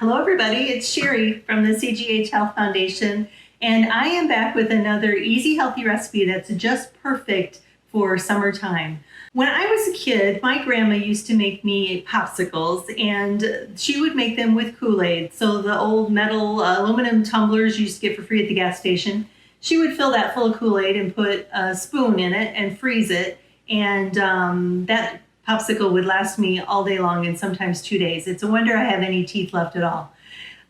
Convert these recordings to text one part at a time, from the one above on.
Hello everybody, it's Sherry from the CGH Health Foundation, and I am back with another easy healthy recipe that's just perfect for summertime. When I was a kid, my grandma used to make me popsicles, and she would make them with Kool-Aid. So the old metal aluminum tumblers you used to get for free at the gas station, she would fill that full of Kool-Aid and put a spoon in it and freeze it, and that popsicle would last me all day long and sometimes 2 days. It's a wonder I have any teeth left at all.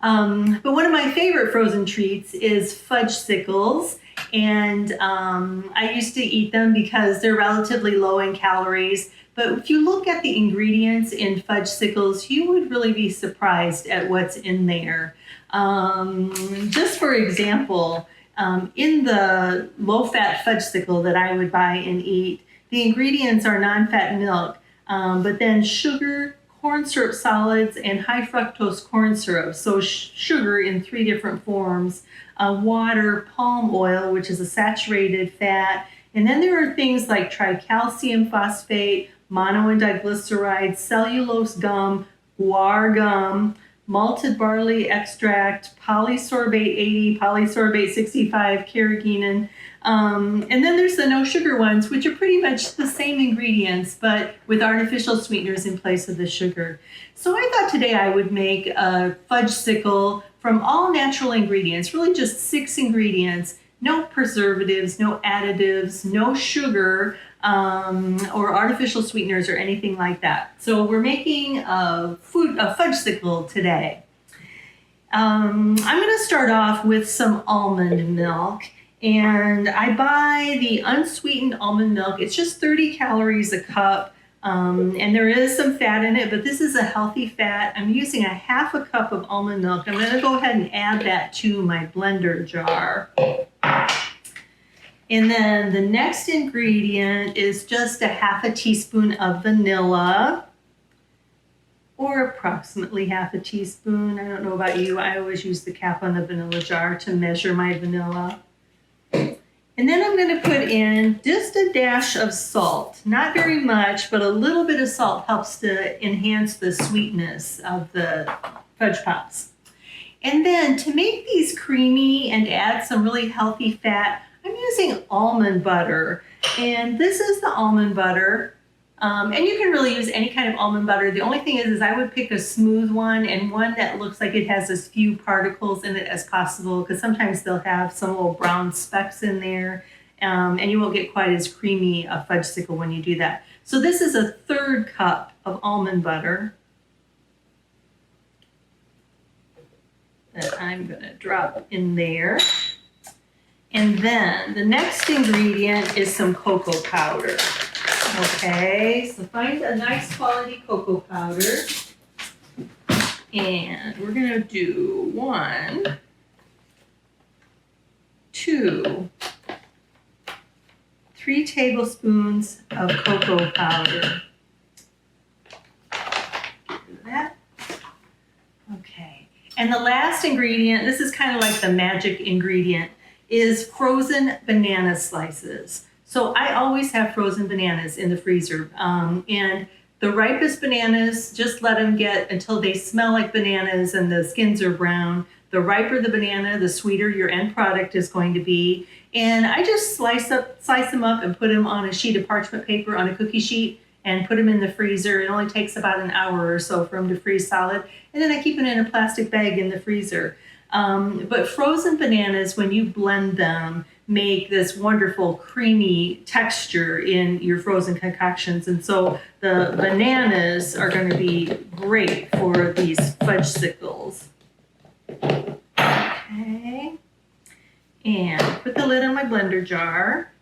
But one of my favorite frozen treats is Fudgsicles, and I used to eat them because they're relatively low in calories. But if you look at the ingredients in Fudgsicles, you would really be surprised at what's in there. Just for example, in the low-fat Fudgsicle that I would buy and eat, the ingredients are non-fat milk, but then sugar, corn syrup solids, and high fructose corn syrup. So sugar in 3 different forms, water, palm oil, which is a saturated fat, and then there are things like tricalcium phosphate, mono and diglyceride, cellulose gum, guar gum, malted barley extract, polysorbate 80, polysorbate 65, carrageenan. And then there's the no sugar ones, which are pretty much the same ingredients, but with artificial sweeteners in place of the sugar. So I thought today I would make a Fudgsicle from all natural ingredients, really just 6 ingredients, no preservatives, no additives, no sugar, or artificial sweeteners or anything like that. So we're making a Fudgsicle today. I'm going to start off with some almond milk. And I buy the unsweetened almond milk. It's just 30 calories a cup, and there is some fat in it, but this is a healthy fat. I'm using a half a cup of almond milk. I'm going to go ahead and add that to my blender jar. And then the next ingredient is just a half a teaspoon of vanilla, or approximately half a teaspoon. I don't know about you. I always use the cap on the vanilla jar to measure my vanilla. And then I'm going to put in just a dash of salt. Not very much, but a little bit of salt helps to enhance the sweetness of the Fudge Pops. And then to make these creamy and add some really healthy fat, I'm using almond butter. And this is the almond butter. And you can really use any kind of almond butter. The only thing is I would pick a smooth one and one that looks like it has as few particles in it as possible, because sometimes they'll have some little brown specks in there, and you won't get quite as creamy a Fudgsicle when you do that. So this is a 1/3 cup of almond butter that I'm going to drop in there. And then the next ingredient is some cocoa powder. Okay, so find a nice quality cocoa powder, and we're going to do 1, 2, 3 tablespoons of cocoa powder. Get rid of that. Okay, and the last ingredient, this is kind of like the magic ingredient, is frozen banana slices. So I always have frozen bananas in the freezer, and the ripest bananas, just let them get until they smell like bananas and the skins are brown. The riper the banana, the sweeter your end product is going to be. And I just slice them up and put them on a sheet of parchment paper on a cookie sheet and put them in the freezer. It only takes about an hour or so for them to freeze solid. And then I keep it in a plastic bag in the freezer. But frozen bananas, when you blend them, make this wonderful creamy texture in your frozen concoctions. And so the bananas are going to be great for these Fudgsicles. Okay. And put the lid on my blender jar.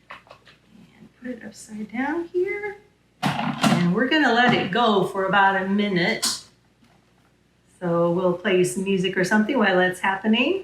And put it upside down here. And we're going to let it go for about a minute. So we'll play you some music or something while that's happening.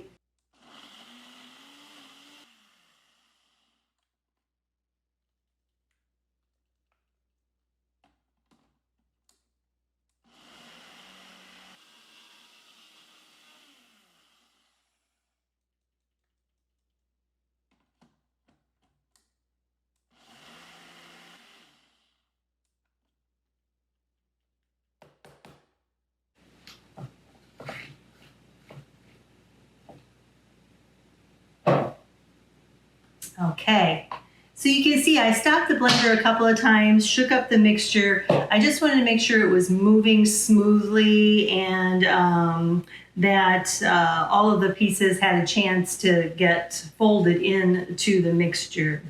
Okay, so you can see I stopped the blender a couple of times, shook up the mixture. I just wanted to make sure it was moving smoothly and that all of the pieces had a chance to get folded into the mixture.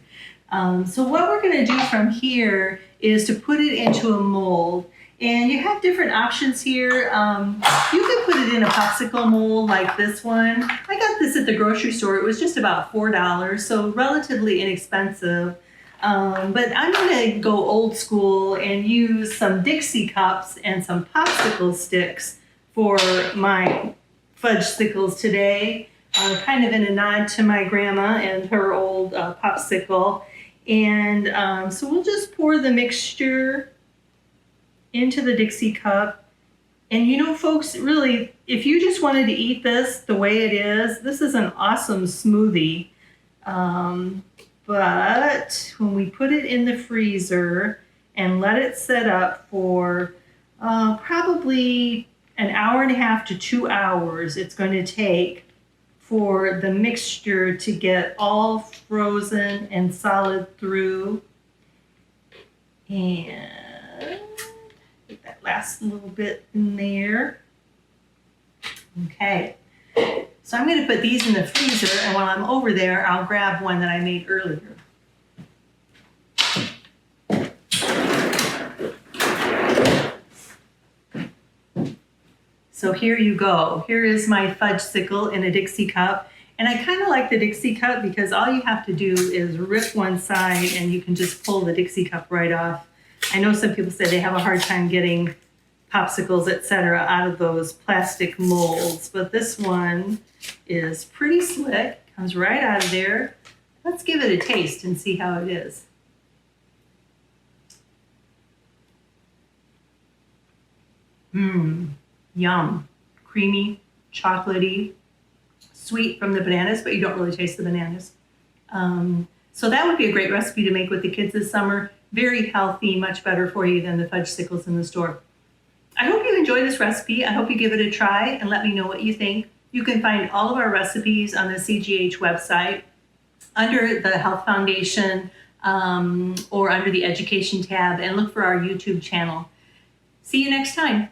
So what we're going to do from here is to put it into a mold. And you have different options here. You can put it in a popsicle mold like this one. I got this at the grocery store. It was just about $4, so relatively inexpensive. But I'm going to go old school and use some Dixie cups and some popsicle sticks for my fudgesicles today, kind of in a nod to my grandma and her old popsicle. And so we'll just pour the mixture into the Dixie cup. And you know, folks, really, if you just wanted to eat this the way it is, this is an awesome smoothie. But when we put it in the freezer and let it set up for probably an hour and a half to 2 hours, it's going to take for the mixture to get all frozen and solid through. And get that last little bit in there. Okay, so I'm going to put these in the freezer, and while I'm over there, I'll grab one that I made earlier. So here you go. Here is my fudgesicle in a Dixie cup. And I kind of like the Dixie cup because all you have to do is rip one side and you can just pull the Dixie cup right off. I know some people say they have a hard time getting popsicles, etc., out of those plastic molds, but this one is pretty slick, comes right out of there. Let's give it a taste and see how it is. Yum. Creamy, chocolatey, sweet from the bananas, but you don't really taste the bananas. So that would be a great recipe to make with the kids this summer. Very healthy, much better for you than the fudgesicles in the store. I hope you enjoy this recipe. I hope you give it a try and let me know what you think. You can find all of our recipes on the CGH website under the Health Foundation or under the Education tab, and look for our YouTube channel. See you next time.